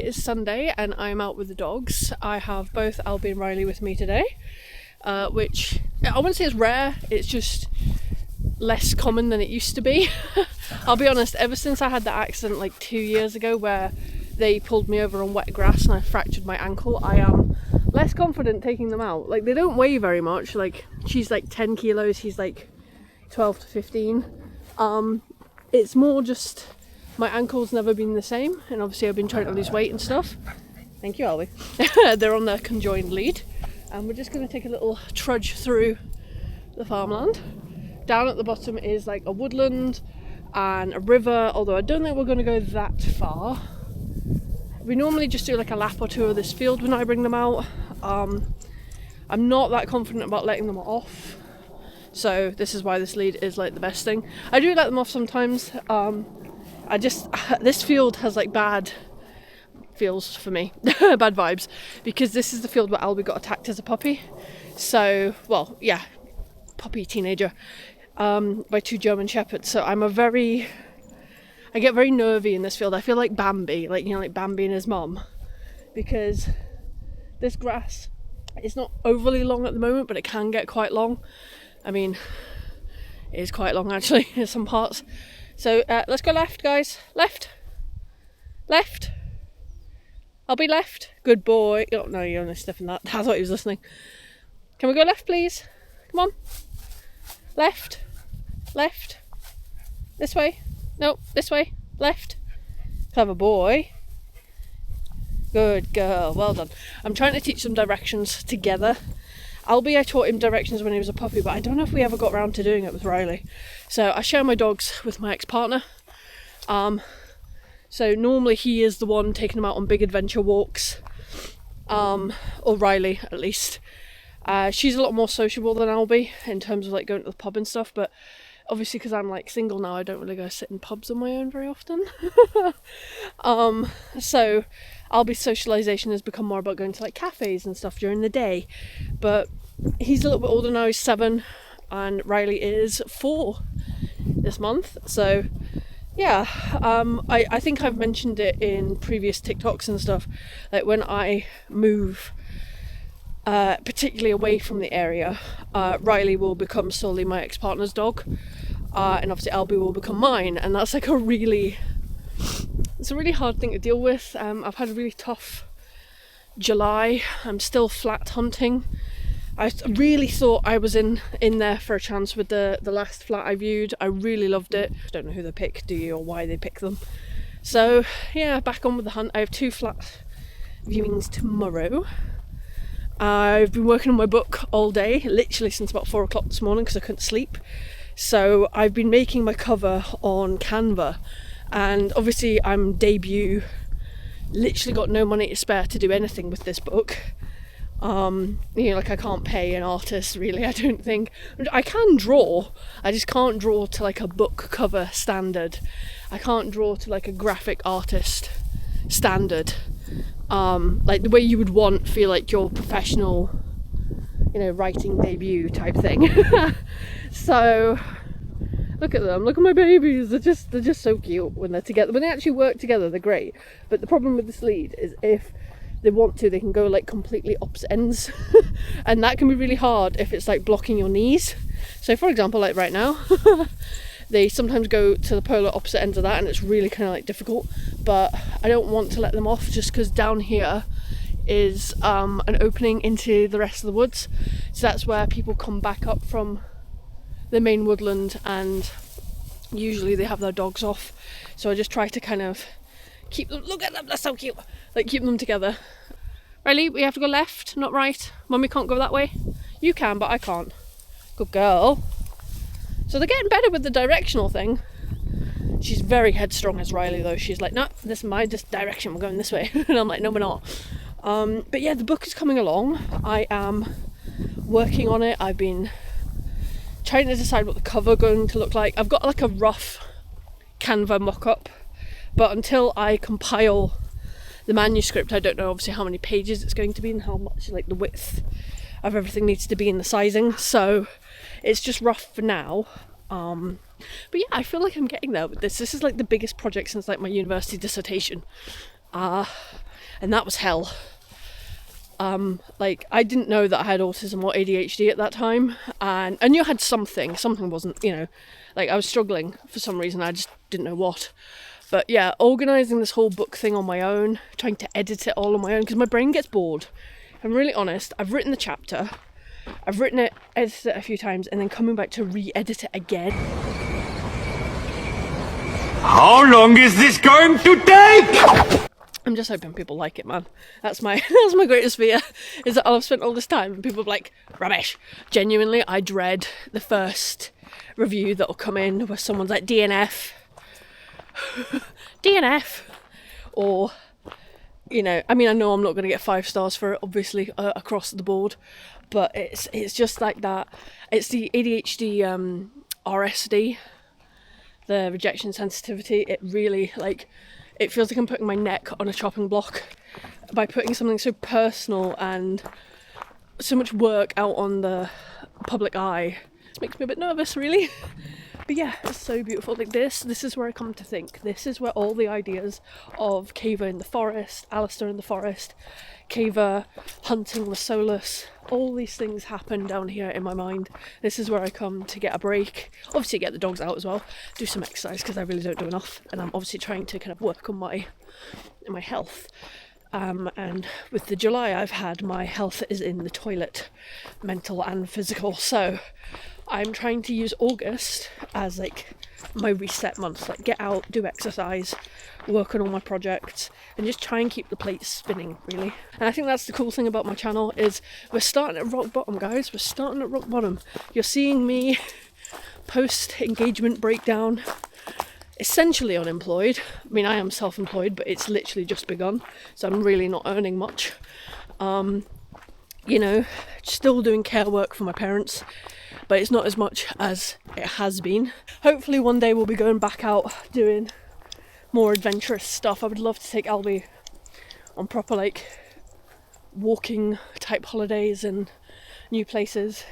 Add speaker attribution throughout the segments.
Speaker 1: is Sunday and I'm out with the dogs. I have both Albie and Riley with me today, which I wouldn't say is rare, it's just less common than it used to be. I'll be honest, ever since I had that accident like 2 years ago where they pulled me over on wet grass and I fractured my ankle, I am less confident taking them out. Like, they don't weigh very much, like she's like 10 kilos, he's like 12 to 15. It's more just my ankle's never been the same, and obviously I've been trying to lose weight and stuff. Thank you, Albie. They're on their conjoined lead, and we're just going to take a little trudge through the farmland. Down at the bottom is like a woodland and a river, although I don't think we're going to go that far. We normally just do like a lap or two of this field when I bring them out. I'm not that confident about letting them off, so this is why this lead is like the best thing. I do let them off sometimes. This field has like bad feels for me, bad vibes, because this is the field where Albie got attacked as a puppy. So, well, yeah, puppy teenager, by 2 German shepherds. So I get very nervy in this field. I feel like Bambi, like, you know, like Bambi and his mum, because this grass is not overly long at the moment, but it can get quite long. I mean, it is quite long actually in some parts. So let's go left, guys. Left. Left. I'll be left. Good boy. Oh no, you're only sniffing that. I thought he was listening. Can we go left, please? Come on. Left. Left. This way. No, this way. Left. Clever boy. Good girl. Well done. I'm trying to teach them directions together. Albie, I taught him directions when he was a puppy, but I don't know if we ever got around to doing it with Riley. So I share my dogs with my ex-partner. So normally he is the one taking them out on big adventure walks. Or Riley, at least. She's a lot more sociable than Albie in terms of like going to the pub and stuff, but obviously because I'm like single now, I don't really go sit in pubs on my own very often. So Albie's socialisation has become more about going to like cafes and stuff during the day, but he's a little bit older now, he's 7 and Riley is 4 this month. So yeah, I think I've mentioned it in previous TikToks and stuff, like when I move particularly away from the area, Riley will become solely my ex-partner's dog, and obviously Albie will become mine, and that's like it's a really hard thing to deal with. I've had a really tough July. I'm still flat hunting. I really thought I was in there for a chance with the last flat I viewed. I really loved it. Don't know who they pick, do you, or why they pick them. So yeah, back on with the hunt. I have 2 flat viewings tomorrow. I've been working on my book all day, literally since about 4 o'clock this morning because I couldn't sleep. So I've been making my cover on Canva, and obviously I'm debut, literally got no money to spare to do anything with this book. You know, like I can't pay an artist really, I don't think. I can draw, I just can't draw to like a book cover standard. I can't draw to like a graphic artist standard. Like the way you would want for like your professional, you know, writing debut type thing. So look at them, look at my babies, they're just so cute when they're together. When they actually work together, they're great. But the problem with this lead is if they want to, they can go like completely opposite ends. And that can be really hard if it's like blocking your knees. So for example, like right now, they sometimes go to the polar opposite ends of that, and it's really kind of like difficult. But I don't want to let them off just because down here is an opening into the rest of the woods. So that's where people come back up from the main woodland, and usually they have their dogs off. So I just try to kind of keep them, look at them, they're so cute, like keep them together. Riley, we have to go left, not right. Mummy can't go that way. You can, but I can't. Good girl. So they're getting better with the directional thing. She's very headstrong as Riley though. She's like, no, this is my direction, we're going this way. And I'm like, no, we're not. But yeah, the book is coming along. I am working on it. I've been trying to decide what the cover is going to look like. I've got like a rough Canva mock-up, but until I compile the manuscript, I don't know obviously how many pages it's going to be and how much like the width of everything needs to be in the sizing. So it's just rough for now. But yeah, I feel like I'm getting there with this. This is like the biggest project since like my university dissertation. and that was hell. Like, I didn't know that I had autism or ADHD at that time, and I knew I had something wasn't, you know, like I was struggling for some reason, I just didn't know what. But yeah, organising this whole book thing on my own, trying to edit it all on my own, because my brain gets bored. If I'm really honest, I've written the chapter, I've written it, edited it a few times, and then coming back to re-edit it again.
Speaker 2: How long is this going to take?
Speaker 1: I'm just hoping people like it, man. That's my greatest fear, is that I've spent all this time and people are like, rubbish. Genuinely, I dread the first review that'll come in where someone's like, DNF. DNF. Or, you know, I mean, I know I'm not going to get 5 stars for it, obviously, across the board, but it's just like that. It's the ADHD RSD, the rejection sensitivity. It really, like, it feels like I'm putting my neck on a chopping block by putting something so personal and so much work out on the public eye. It makes me a bit nervous, really. But yeah, it's so beautiful. Like this is where I come to think. This is where all the ideas of Caver in the forest, Alistair in the forest, Caver hunting the Solus, all these things happen down here in my mind. This is where I come to get a break. Obviously get the dogs out as well, do some exercise because I really don't do enough, and I'm obviously trying to kind of work on my health. And with the July I've had, my health is in the toilet, mental and physical. So I'm trying to use August as like my reset month, like get out, do exercise, work on all my projects, and just try and keep the plate spinning, really. And I think that's the cool thing about my channel, is we're starting at rock bottom, guys. We're starting at rock bottom. You're seeing me post engagement breakdown, essentially unemployed. I mean, I am self-employed, but it's literally just begun, so I'm really not earning much. You know, still doing care work for my parents, but it's not as much as it has been. Hopefully one day we'll be going back out doing more adventurous stuff. I would love to take Albie on proper like walking type holidays and new places.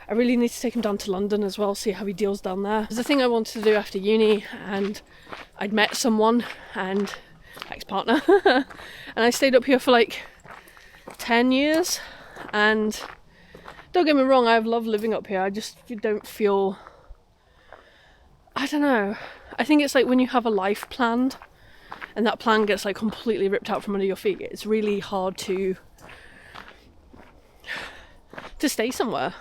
Speaker 1: I really need to take him down to London as well, see how he deals down there. There's a thing I wanted to do after uni, and I'd met someone, and ex-partner, and I stayed up here for like 10 years, and don't get me wrong, I've loved living up here. I just don't feel, I don't know, I think it's like when you have a life planned and that plan gets like completely ripped out from under your feet, it's really hard to stay somewhere.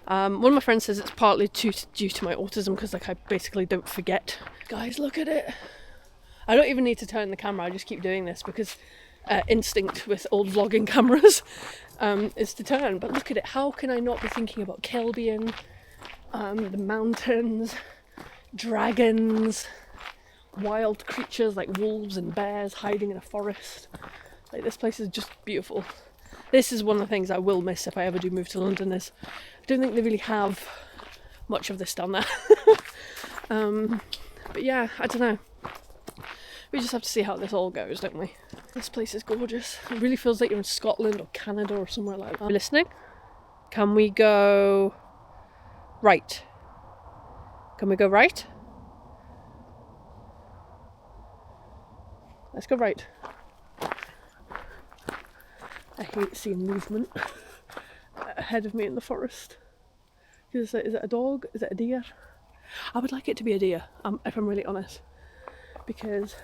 Speaker 1: One of my friends says it's partly due to my autism, because like I basically don't forget. Guys, look at it. I don't even need to turn the camera, I just keep doing this because instinct with old vlogging cameras is to turn. But look at it, how can I not be thinking about Kelbian, the mountains, dragons, wild creatures like wolves and bears hiding in a forest. Like, this place is just beautiful. This is one of the things I will miss if I ever do move to London, is I don't think they really have much of this down there. But yeah, I don't know. We just have to see how this all goes, don't we? This place is gorgeous. It really feels like you're in Scotland or Canada or somewhere like that. Are you listening? Can we go right? Can we go right? Let's go right. I hate seeing movement ahead of me in the forest. Is it a dog? Is it a deer? I would like it to be a deer, if I'm really honest. Because...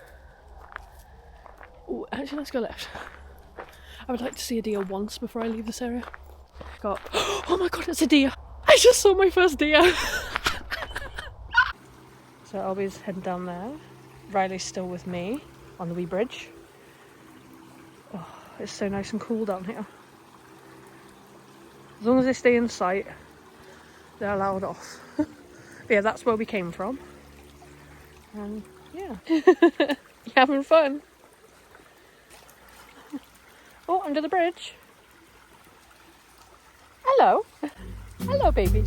Speaker 1: oh, actually, let's go left. I would like to see a deer once before I leave this area. Oh my god, it's a deer! I just saw my first deer! So Albie's heading down there. Riley's still with me on the wee bridge. Oh, it's so nice and cool down here. As long as they stay in sight, they're allowed off. But yeah, that's where we came from. And yeah. You having fun? Oh, under the bridge. Hello. Hello, baby.